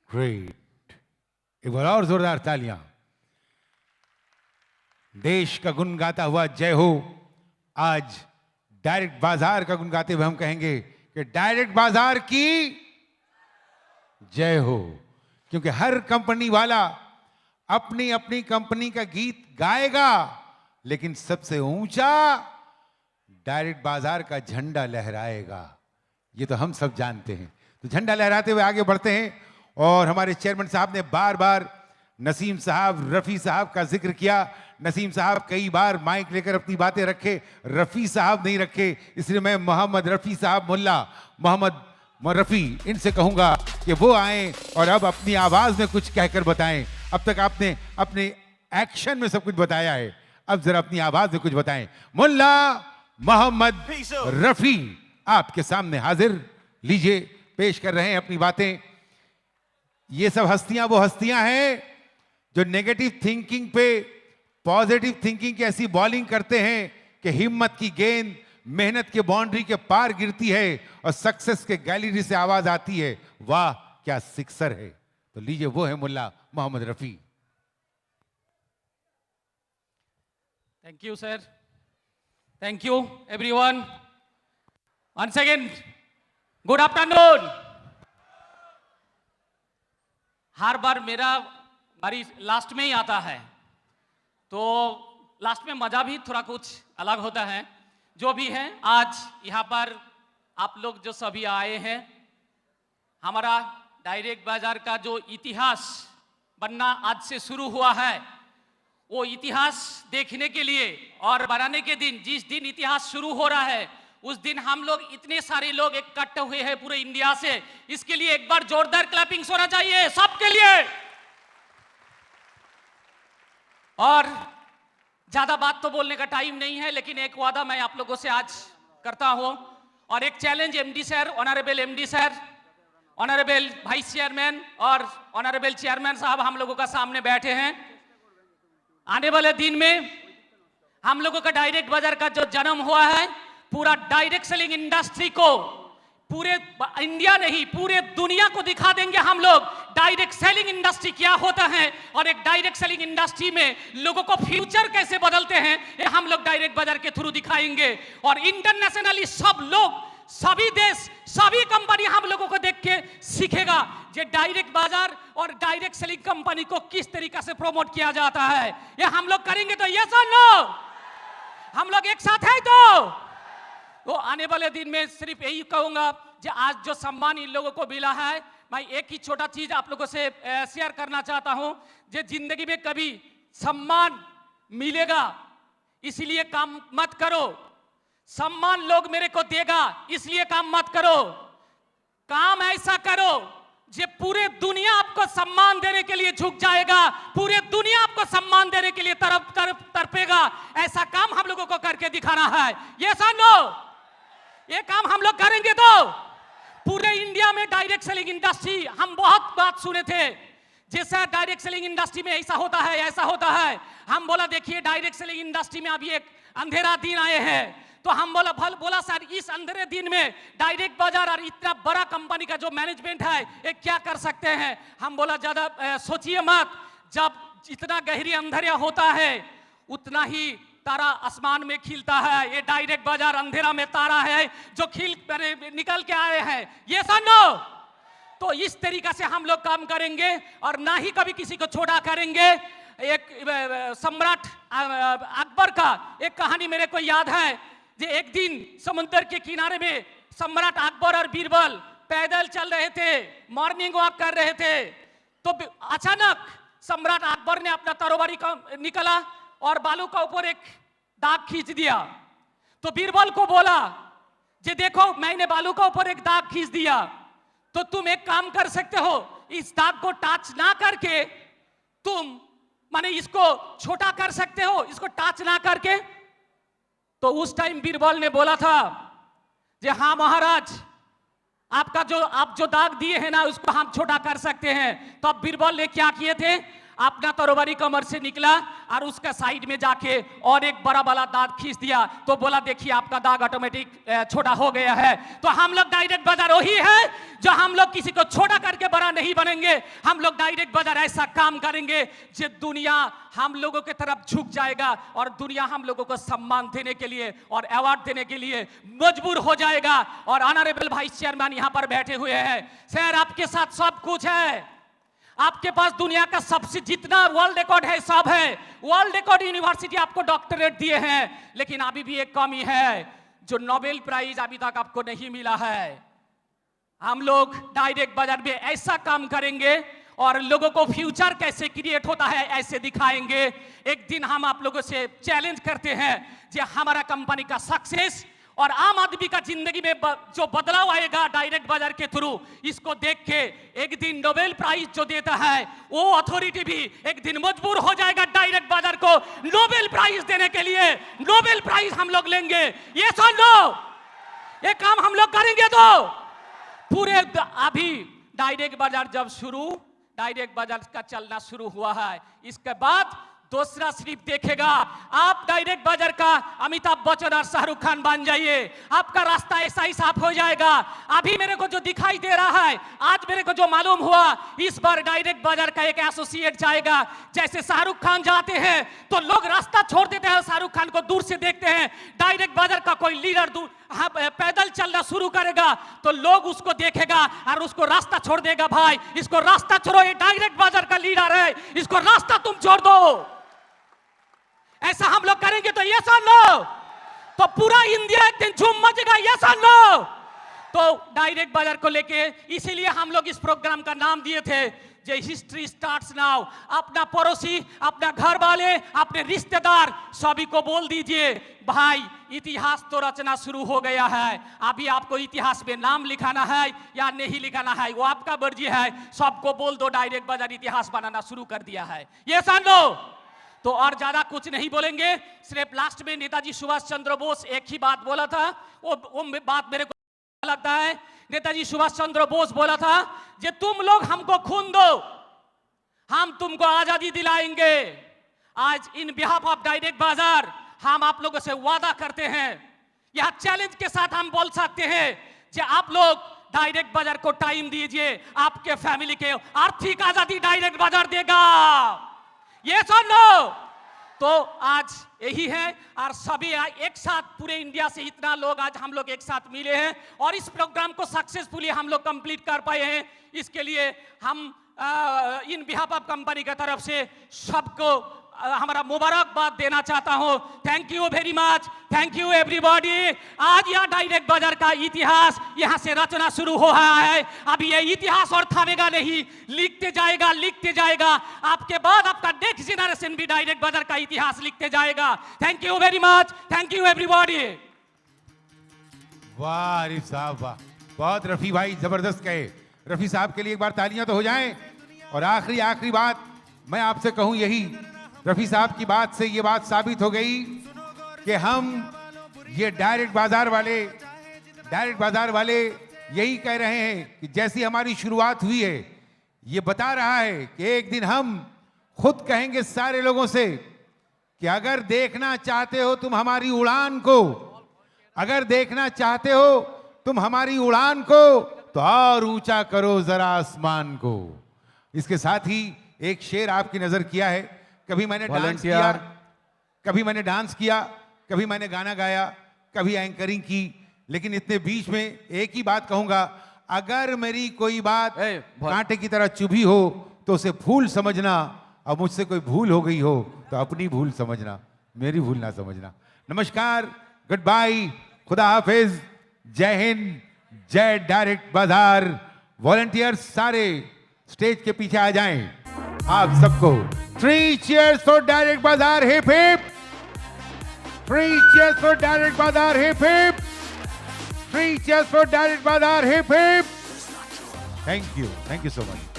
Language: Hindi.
ग्रेट, एक बार और जोरदार तालियां। देश का गुण गाता हुआ जय हो। आज डायरेक्ट बाजार का गुण गाते हुए हम कहेंगे कि डायरेक्ट बाजार की जय हो, क्योंकि हर कंपनी वाला अपनी अपनी कंपनी का गीत गाएगा, लेकिन सबसे ऊंचा डायरेक्ट बाजार का झंडा लहराएगा। ये तो हम सब जानते हैं। तो झंडा लहराते हुए आगे बढ़ते हैं। और हमारे चेयरमैन साहब ने बार बार नसीम साहब, रफी साहब का जिक्र किया। नसीम साहब कई बार माइक लेकर अपनी बातें रखे, रफी साहब नहीं रखे, इसलिए मैं मोहम्मद रफी साहब, मुल्ला मोहम्मद रफी, इनसे कहूंगा कि वो आए और अब अपनी आवाज में कुछ कहकर बताएं। अब तक आपने अपने एक्शन में सब कुछ बताया है, अब जरा अपनी आवाज में कुछ बताएं। मुल्ला मोहम्मद रफी आपके सामने हाजिर, लीजिए, पेश कर रहे हैं अपनी बातें। ये सब हस्तियां वो हस्तियां हैं जो नेगेटिव थिंकिंग पे पॉजिटिव थिंकिंग की ऐसी बॉलिंग करते हैं कि हिम्मत की गेंद मेहनत के बाउंड्री के पार गिरती है और सक्सेस के गैलरी से आवाज आती है, वाह क्या सिक्सर है। तो लीजिए, वो है Mulla Mohammad Rafi. Thank you sir, thank you everyone. Once again good afternoon. हर बार हमारी लास्ट में ही आता है, तो लास्ट में मजा भी थोड़ा कुछ अलग होता है। जो भी है, आज यहाँ पर आप लोग जो सभी आए हैं, हमारा डायरेक्ट बाजार का जो इतिहास बनना आज से शुरू हुआ है, वो इतिहास देखने के लिए और बनाने के दिन, जिस दिन इतिहास शुरू हो रहा है, उस दिन हम लोग इतने सारे लोग इकट्ठे हुए हैं पूरे इंडिया से। इसके लिए एक बार जोरदार क्लैपिंग होना चाहिए सबके लिए। और ज्यादा बात तो बोलने का टाइम नहीं है, लेकिन एक वादा मैं आप लोगों से आज करता हूं और एक challenge MD sir, honourable MD sir, honourable vice chairman और ऑनरेबल चेयरमैन साहब हम लोगों का सामने बैठे हैं। आने वाले दिन में हम लोगों का डायरेक्ट बाजार का जो जन्म हुआ है, पूरा डायरेक्ट सेलिंग इंडस्ट्री को पूरे इंडिया नहीं पूरे दुनिया को दिखा देंगे हम लोग डायरेक्ट सेलिंग इंडस्ट्री क्या होता है और एक डायरेक्ट सेलिंग इंडस्ट्री में लोगों को फ्यूचर कैसे बदलते हैं, ये हम लोग डायरेक्ट बाजार के थ्रू दिखाएंगे। और इंटरनेशनली सब लोग, सभी देश, सभी कंपनी हम लोगों को देख के सीखेगा जे डायरेक्ट बाजार और डायरेक्ट सेलिंग कंपनी को किस तरीका से प्रमोट किया जाता है। ये हम लोग करेंगे तो यस और नो? हम लोग एक साथ हैं तो आने वाले दिन में सिर्फ यही कहूंगा कि आज जो सम्मान इन लोगों को मिला है, मैं एक ही छोटा चीज आप लोगों से शेयर करना चाहता हूं। जो जिंदगी में कभी सम्मान मिलेगा इसलिए काम मत करो, सम्मान लोग मेरे को देगा इसलिए काम मत करो। काम ऐसा करो जे पूरे दुनिया आपको सम्मान देने के लिए झुक जाएगा, पूरे दुनिया आपको सम्मान देने के लिए तरपेगा। ऐसा काम हम लोगों को करके दिखाना है। ये नो, ये काम हम लोग करेंगे तो पूरे इंडिया में डायरेक्ट सेलिंग इंडस्ट्री, हम बहुत बात सुने थे जैसा डायरेक्ट सेलिंग इंडस्ट्री में ऐसा होता है, ऐसा होता है। हम बोला देखिए डायरेक्ट सेलिंग इंडस्ट्री में अभी एक अंधेरा दिन आए हैं, तो हम बोला सर इस अंधेरे दिन में डायरेक्ट बाजार और इतना बड़ा कंपनी का जो मैनेजमेंट है ये क्या कर सकते हैं। हम बोला ज्यादा सोचिए मत, जब जितना गहरी अंधेरा होता है उतना ही तारा आसमान में खिलता है। ये डायरेक्ट बाजार अंधेरा में तारा है जो निकल के आए हैं। ये नो, तो इस तरीका से हम लोग काम करेंगे और ना ही कभी किसी को छोटा करेंगे। एक सम्राट अकबर का एक कहानी मेरे को याद है, जो एक दिन समुद्र के किनारे में सम्राट अकबर और बीरबल पैदल चल रहे थे, मॉर्निंग वॉक कर रहे थे। तो अचानक सम्राट अकबर ने अपना तरोवारी निकाला और बालू का ऊपर एक दाग खींच दिया। तो बीरबल को बोला जे देखो मैंने बालू का ऊपर एक दाग खींच दिया, तो तुम एक काम कर सकते हो, इस दाग को टच ना करके तुम माने इसको छोटा कर सकते हो, इसको टच ना करके। तो उस टाइम बीरबल ने बोला था जे हाँ महाराज, आप जो दाग दिए हैं ना उसको हम छोटा कर सकते हैं। तो अब बीरबल ने क्या किए थे, अपना तरोवारी कमर से निकला और उसका साइड में जाके और एक बड़ा वाला दांत खींच दिया, तो बोला देखिए आपका दाग ऑटोमेटिक छोटा हो गया है। तो हम लोग डायरेक्ट बाजार वही है जो हम लोग किसी को छोटा करके बड़ा नहीं बनेंगे। हम लोग डायरेक्ट बाजार ऐसा काम करेंगे जो दुनिया हम लोगों की तरफ झुक जाएगा और दुनिया हम लोगों को सम्मान देने के लिए और अवार्ड देने के लिए मजबूर हो जाएगा। और ऑनरेबल वाइस चेयरमैन यहाँ पर बैठे हुए हैं। सर आपके साथ सब कुछ है, आपके पास दुनिया का सबसे जितना वर्ल्ड रिकॉर्ड है सब है। वर्ल्ड रिकॉर्ड यूनिवर्सिटी आपको डॉक्टरेट दिए हैं, लेकिन अभी भी एक कमी है जो नोबेल प्राइज अभी तक आपको नहीं मिला है। हम लोग डायरेक्ट बाजार में ऐसा काम करेंगे और लोगों को फ्यूचर कैसे क्रिएट होता है ऐसे दिखाएंगे। एक दिन हम आप लोगों से चैलेंज करते हैं कि हमारा कंपनी का सक्सेस और आम आदमी का जिंदगी में जो बदलाव आएगा डायरेक्ट बाजार के थ्रू, इसको देख के एक दिन नोबेल प्राइज जो देता है वो अथॉरिटी भी एक दिन मजबूर हो जाएगा डायरेक्ट बाजार को नोबेल प्राइज देने के लिए। नोबेल प्राइज हम लोग लेंगे, ये सुन लो, ये काम हम लोग करेंगे। तो पूरे अभी डायरेक्ट बाजार जब डायरेक्ट बाजार का चलना शुरू हुआ है, इसके बाद दूसरा सिर्फ देखेगा आप डायरेक्ट बाजार का अमिताभ बच्चन और शाहरुख खान बन जाइए, आपका रास्ता ऐसा ही साफ हो जाएगा। अभी मेरे को जो दिखाई दे रहा है, आज मेरे को जो मालूम हुआ, इस बार डायरेक्ट बाजार का एक एसोसिएट जाएगा। जैसे शाहरुख खान जाते हैं तो लोग रास्ता छोड़ देते हैं, शाहरुख खान को दूर से देखते हैं। डायरेक्ट बाजार का कोई लीडर पैदल चलना शुरू करेगा तो लोग उसको देखेगा और उसको रास्ता छोड़ देगा। भाई इसको रास्ता छोड़ो, ये डायरेक्ट बाजार का लीडर है, इसको रास्ता तुम छोड़ दो। ऐसा हम लोग करेंगे तो ये सुन लो, तो पूरा इंडिया एक दिन झूम मचेगा। ये सुन लो, तो डायरेक्ट बाजार को लेके इसीलिए हम लोग इस प्रोग्राम का नाम दिए थे जे हिस्ट्री स्टार्ट्स नाउ। अपना पड़ोसी, अपना घर वाले, अपने रिश्तेदार सभी को बोल दीजिए भाई इतिहास तो रचना शुरू हो गया है। अभी आपको इतिहास में नाम लिखाना है या नहीं लिखाना है वो आपका मर्जी है। सबको बोल दो डायरेक्ट बाजार इतिहास बनाना शुरू कर दिया है। ये सुन लो, तो और ज्यादा कुछ नहीं बोलेंगे। सिर्फ लास्ट में नेताजी सुभाष चंद्र बोस एक ही बात बोला था, वो बात मेरे को लगता है। नेताजी सुभाष चंद्र बोस बोला था कि तुम लोग हमको खून दो, हम तुमको आजादी दिलाएंगे। आज इन बिहाफ ऑफ डायरेक्ट बाजार हम आप लोगों से वादा करते हैं, यह चैलेंज के साथ हम बोल सकते हैं कि आप लोग डायरेक्ट बाजार को टाइम दीजिए, आपके फैमिली के आर्थिक आजादी डायरेक्ट बाजार देगा। ये सुन लो, तो आज यही है। और सभी एक साथ पूरे इंडिया से इतना लोग आज हम लोग एक साथ मिले हैं और इस प्रोग्राम को सक्सेसफुली हम लोग कंप्लीट कर पाए हैं। इसके लिए हम इन बिहाफ ऑफ कंपनी की तरफ से सबको हमारा मुबारकबाद देना चाहता हूं। Thank you very much, thank you everybody. आज यह डायरेक्ट बाजार का इतिहास यहां से रचना शुरू हो रहा है। अभी ये इतिहास और थमेगा नहीं, लिखते जाएगा, लिखते जाएगा। आपके बाद आपका नेक्स्ट जनरेशन भी डायरेक्ट बाजार का इतिहास लिखते जाएगा। Thank you very much, thank you everybody. वाह आरिफ साहब वाह, बहुत रफी भाई जबरदस्त कहे। रफी साहब के लिए एक बार तालियां तो हो जाएं। और आखिरी बात मैं आपसे कहूं, यही रफी साहब की बात से ये बात साबित हो गई कि हम ये डायरेक्ट बाजार वाले यही कह रहे हैं कि जैसी हमारी शुरुआत हुई है, ये बता रहा है कि एक दिन हम खुद कहेंगे सारे लोगों से कि अगर देखना चाहते हो तुम हमारी उड़ान को, अगर देखना चाहते हो तुम हमारी उड़ान को, तो और ऊंचा करो जरा आसमान को। इसके साथ ही एक शेर आपकी नजर किया है। कभी मैंने डांस किया, कभी मैंने डांस किया, कभी मैंने गाना गाया, कभी एंकरिंग की, लेकिन इतने बीच में एक ही बात कहूंगा, अगर मेरी कोई बात कांटे की तरह चुभी हो तो उसे फूल समझना, और मुझसे कोई भूल हो गई हो तो अपनी भूल समझना, मेरी भूल ना समझना। नमस्कार, गुड बाय, खुदा हाफिज, जय हिंद, जय डायरेक्ट बाजार। वॉलंटियर्स सारे स्टेज के पीछे आ जाएं। आप सबको 3 cheers for direct Bazaar, hip hip. 3 cheers for direct Bazaar, hip hip. 3 cheers for direct Bazaar, hip hip. Thank you so much.